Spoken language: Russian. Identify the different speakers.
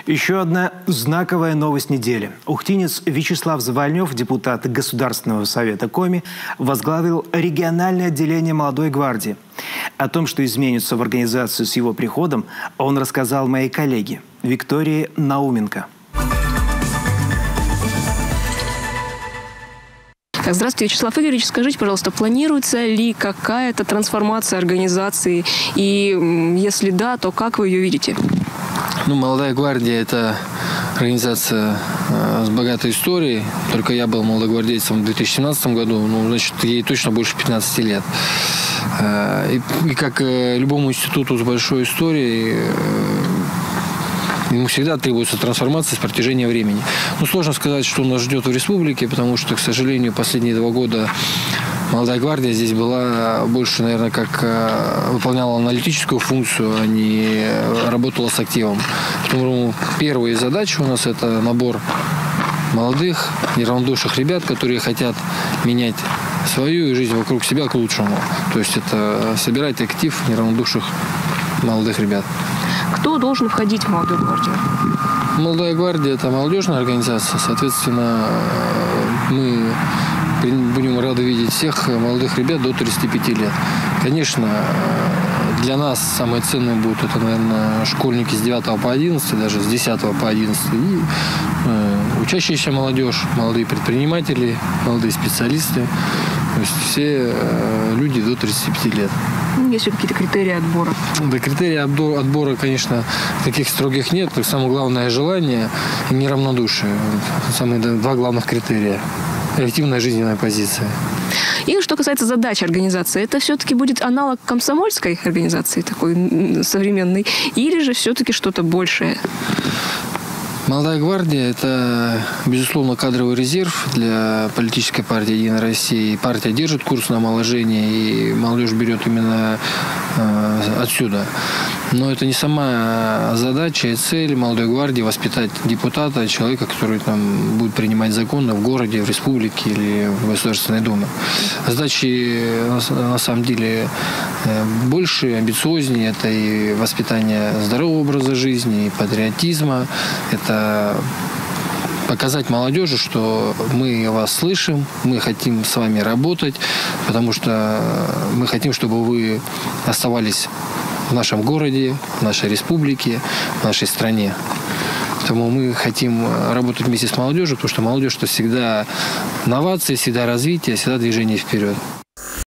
Speaker 1: Еще одна знаковая новость недели. Ухтинец Вячеслав Завальнев, депутат Государственного совета Коми, возглавил региональное отделение молодой гвардии. О том, что изменится в организации с его приходом, он рассказал моей коллеге Виктории Науменко.
Speaker 2: Здравствуйте, Вячеслав Игоревич. Скажите, пожалуйста, планируется ли какая-то трансформация организации? И если да, то как вы ее видите?
Speaker 3: «Молодая гвардия» – это организация с богатой историей. Только я был молодогвардейцем в 2017 году, значит, ей точно больше 15 лет. И как любому институту с большой историей, ему всегда требуется трансформация с протяжения времени. Сложно сказать, что нас ждет в республике, потому что, к сожалению, последние 2 года «Молодая гвардия» здесь была больше, наверное, как выполняла аналитическую функцию, а не работала с активом. Поэтому первые задачи у нас – это набор молодых, неравнодушных ребят, которые хотят менять свою жизнь вокруг себя к лучшему. То есть это собирать актив неравнодушных молодых ребят.
Speaker 2: Кто должен входить в «Молодую гвардию»?
Speaker 3: «Молодая гвардия» – это молодежная организация. Соответственно, мы будем рады видеть всех молодых ребят до 35 лет. Конечно, для нас самое ценное будет это, наверное, школьники с 9 по 11, даже с 10 по 11. И учащаяся молодежь, молодые предприниматели, молодые специалисты. То есть все люди до 35 лет.
Speaker 2: Есть ли какие-то критерии отбора?
Speaker 3: Да, критерии отбора, конечно, таких строгих нет. Так самое главное – желание и неравнодушие. Самые 2 главных критерия. Активная жизненная позиция.
Speaker 2: И что касается задач организации, это все-таки будет аналог комсомольской организации, такой современной, или же все-таки что-то большее?
Speaker 3: «Молодая гвардия» – это, безусловно, кадровый резерв для политической партии «Единая Россия». И партия держит курс на омоложение, и молодежь берет именно отсюда. Но это не сама задача и цель «Молодой гвардии» воспитать депутата, человека, который там будет принимать законы в городе, в республике или в Государственной Думе. Задачи на самом деле больше, амбициознее. Это и воспитание здорового образа жизни, и патриотизма. Это показать молодежи, что мы вас слышим, мы хотим с вами работать, потому что мы хотим, чтобы вы оставались в нашем городе, в нашей республике, в нашей стране. Поэтому мы хотим работать вместе с молодежью, потому что молодежь – это всегда новации, всегда развитие, всегда движение вперед.